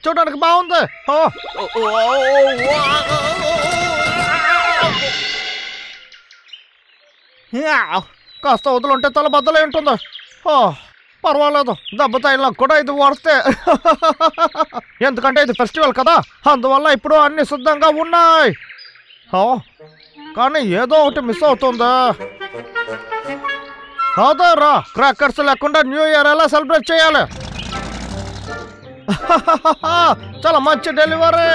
చూడడానికి బాగుంది. కాస్త వదులుంటే తల బద్దలై ఉంటుంది. పర్వాలేదు, దెబ్బ తగిలినా కూడా ఇది వర్తే. ఎందుకంటే ఇది ఫెస్టివల్ కదా, అందువల్ల ఇప్పుడు అన్ని సిద్ధంగా ఉన్నాయి. కానీ ఏదో ఒకటి మిస్ అవుతుంది. అదేరా, క్రాకర్స్ లేకుండా న్యూ ఇయర్ ఎలా సెలబ్రేట్ చేయాలి? చాలా మంచి డెలివరీ.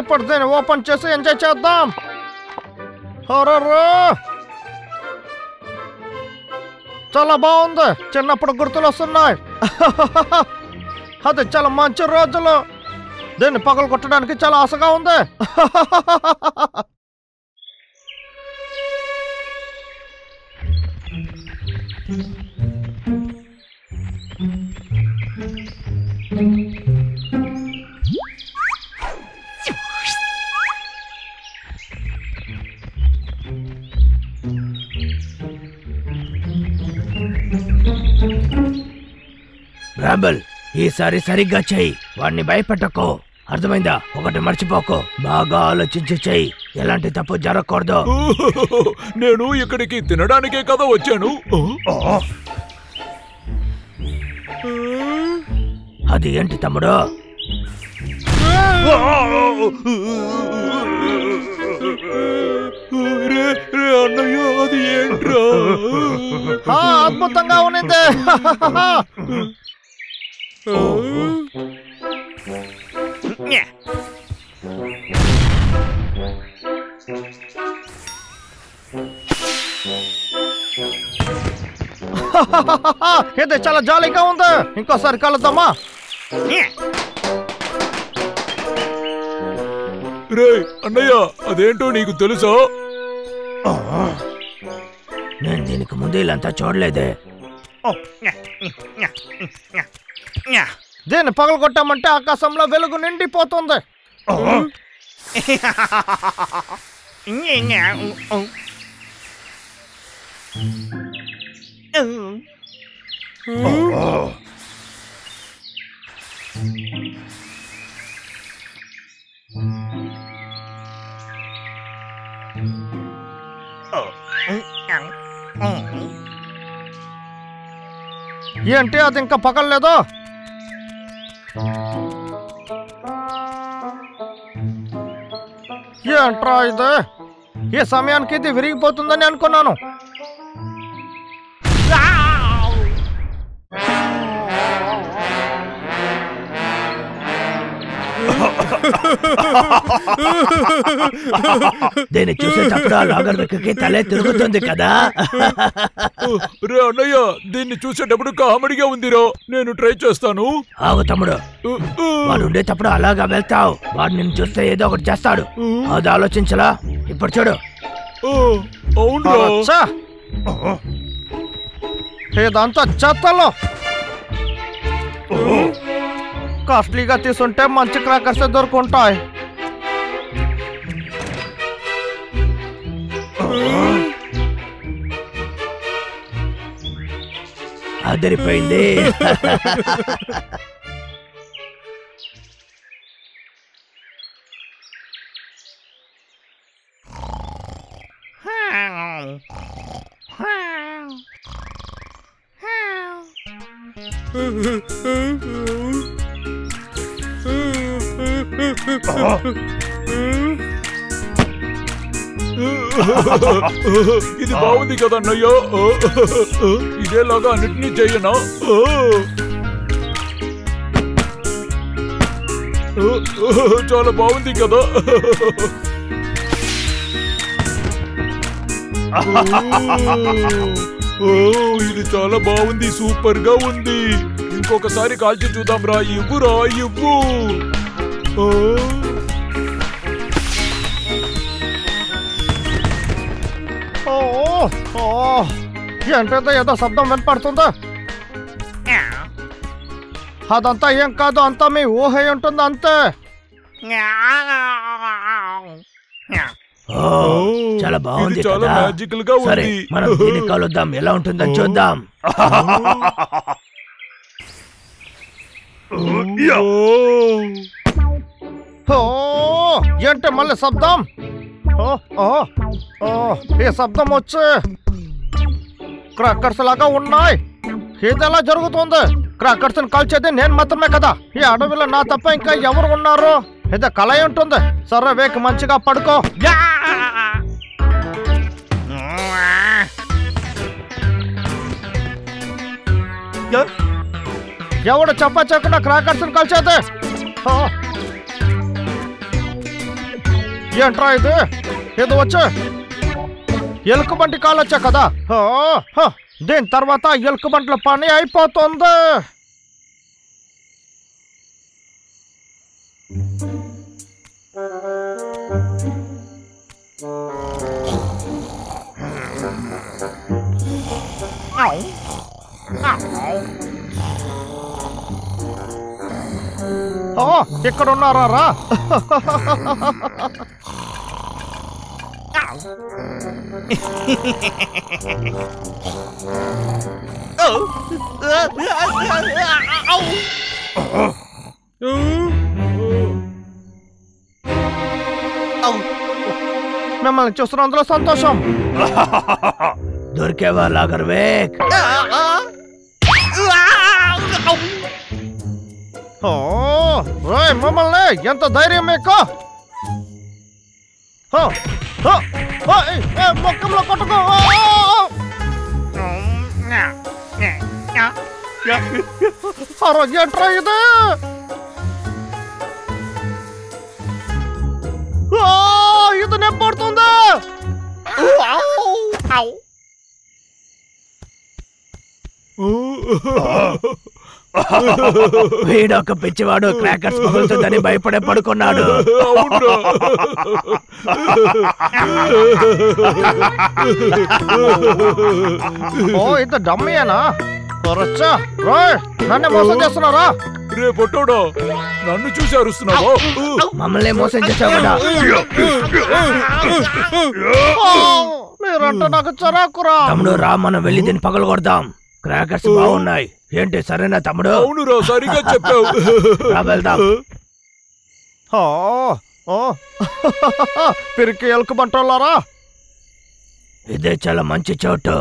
ఇప్పుడు దీన్ని ఓపెన్ చేసి ఎంజాయ్ చేద్దాం. చాలా బాగుంది, చిన్నప్పుడు గుర్తులు వస్తున్నాయి. అది చాలా మంచి రోజులు. దీన్ని పగలు కొట్టడానికి చాలా ఆశగా ఉంది. రాంబల్, ఈసారి సరిగ్గా చెయ్యి, వాడిని భయపెట్టకో, అర్థమైందా? ఒకటి మర్చిపోకు, బాగా ఆలోచించి చెయ్యి, ఎలాంటి తప్పు జరగకూడదు. నేను ఇక్కడికి తినడానికే కదా వచ్చాను. అది ఏంటి తమ్ముడు? అన్నయ్య, అది ఏంట్రా? అద్భుతంగా ఉన్నది. ఇది చాలా జాలీగా ఉంది. ఇంకోసారి కలుద్దామా? రే అన్నయ్య, అదేంటో నీకు తెలుసా? నేను దీనికి ముందు ఇలాంతా చూడలేదే. దీన్ని పగలు కొట్టామంటే ఆకాశంలో వెలుగు నిండిపోతుంది. ఏంటి, అది ఇంకా పగలలేదు? ఏంట్రా ఇది? ఈ సమయానికి ఇది విరిగిపోతుందని అనుకున్నాను. దీన్ని చూసేటప్పుడు ఆ లాగర్కి తలే తిరుగుతుంది కదా. రే అన్నయ్య, దీన్ని చూసేటప్పుడు కామెడీగా ఉందిరా, నేను ట్రై చేస్తాను. ఆగు తమ్ముడు, వాడు ఉండేటప్పుడు అలాగా వెళ్తావు, వాడు నిన్ను చూస్తే ఏదో ఒకటి చేస్తాడు, అది ఆలోచించలా. ఇప్పుడు చూడు. అవును, ఇదంతా చెత్తలో. కాస్ట్లీగా తీసుంటే మంచి క్రాకర్స్ దొరుకుంటాయి. అదిరిపోయింది. ఇది బాగుంది కదా అన్నయ్య, ఇదేలాగా అన్నిటినీ చెయ్యనా? చాలా బాగుంది కదా. ఇది చాలా బాగుంది, సూపర్ గా ఉంది. ఇంకొకసారి కాల్చి చూద్దాం రా. ఇవ్వురా, ఇవ్వు. ఓ ఏంటంటే ఏదో శబ్దం వినపడుతుందా? అదంతా ఏం కాదు, అంతా మీ ఊహ ఉంటుంది అంతే. చాలా బాగుంది ఇది చాలా కదా. మ్యాజికల్ గా సరే ఉంది. మనం దీన్ని కలుద్దాం, ఎలా ఉంటుందో చూద్దాం. ఓ ఏంటి మళ్ళీ శబ్దం? ఓ ఓ ఓ ఈ శబ్దం వచ్చి క్రాకర్స్ లాగా ఉన్నాయి. ఇది ఎలా జరుగుతుంది? క్రాకర్స్ కాల్చేది నేను మాత్రమే కదా. ఈ అడవిలో నా తప్ప ఇంకా ఎవరు ఉన్నారు? ఇది కళ ఉంటుంది. సరే వేక్ మంచిగా పడుకో. ఎవడు చెప్పా చెప్పకుండా క్రాకర్స్ కాల్చేది? ఏంట్రా ఇది? ఇది వచ్చే ఎలుకబంటి కాలొచ్చా కదా. దీని తర్వాత ఎలుకబంట్ల పని అయిపోతుంది. ఇక్కడ ఉన్నారా రా? మిమ్మల్ని చూస్తున్నందులో సంతోషం. దొరికేవా లాగర్ వేక్? మిమ్మల్ని ఎంత ధైర్యం మీకు? మొక్కలో కొట్టుకో. ఏంట్రా ఇది? ఇది నెప్పడుతుంది. వీడొక పిచ్చివాడు, క్రాకర్స్ పగులుతుందని భయపడే పడుకున్నాడు. ఓ ఇది డమ్మీయేనా? నన్ను మోసం చేస్తున్నారా? రే పొట్టోడా, నన్ను చూసి అరుస్తున్నావా? మమ్మల్ని మోసం చేసావు కదా. మీరంటే నాకు చరాకురా. తమ్ముడు రా, మనం వెళ్ళి దీన్ని పగలు కొడదాం. క్రాకర్స్ బాగున్నాయి. ఏంటి సరేనా తమ్ముడు? అవునురా, సరిగా చెప్పావు. వెళ్దాం. పిరికి ఎలుకబంటోళ్ళారా, ఇదే చాలా మంచి చోటు.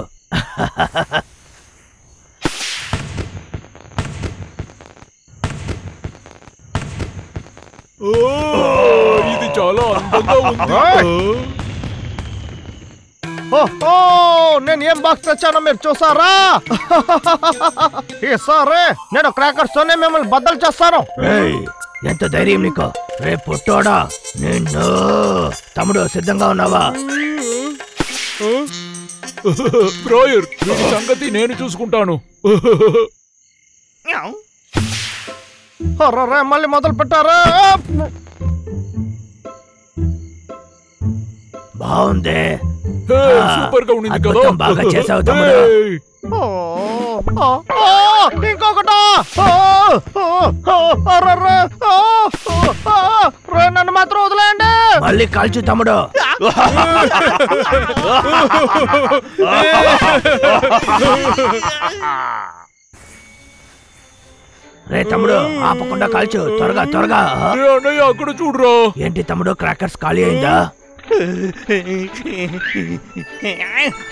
ఇది చాలా అందంగా ఉంది. నేను ఏం బాక్స్ తెచ్చానో మీరు చూసారా? ఈసారి నేను క్రాకర్స్ తోనే మిమ్మల్ని బద్దలు చేస్తాను. ఎంత ధైర్యం నీకు? రే పుట్టోడా, నిన్ను. తమ్ముడు సిద్ధంగా ఉన్నావా? బ్రోయర్, వీడి సంగతి నేను చూసుకుంటాను. మళ్ళీ మొదలు పెట్టారా? బాగుంది, సూపర్ గా ఉంది కదా. బాగా చేసావు తమ్ముడు. ఇంకొకటా? నన్ను మాత్రం వదిలేయండి. మళ్ళీ కాల్చు తమ్ముడు. రే తమ్ముడు, ఆపకుండా కాల్చు, త్వరగా త్వరగా. అక్కడ చూడరా. ఏంటి తమ్ముడు, క్రాకర్స్ ఖాళీ అయిందా?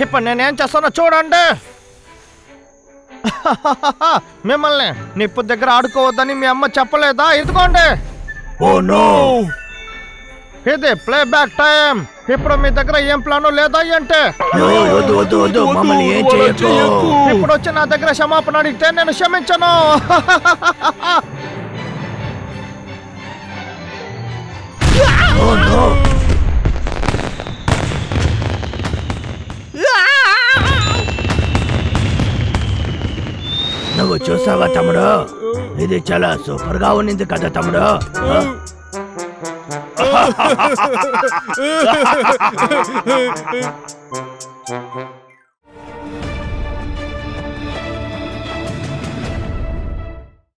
ఇప్పుడు నేనేం చేస్తానో చూడండి. మిమ్మల్ని నిప్పు దగ్గర ఆడుకోవద్దని మీ అమ్మ చెప్పలేదా? ఇదిగోండి. ఓ నో, ఇది ప్లే బ్యాక్ టైం. ఇప్పుడు మీ దగ్గర ఏం ప్లాను లేదా అంటే? వద్దు వద్దు వద్దు, మమ్మల్ని ఏం చేయకు. ఇప్పుడు వచ్చి నా దగ్గర క్షమాపణ అడిగితే నేను క్షమించను. ఓ నో, నువ్వు చూసావా తమ్ముడు? ఇది చాలా సూపర్ గా ఉన్నింది కదా తమ్ముడు.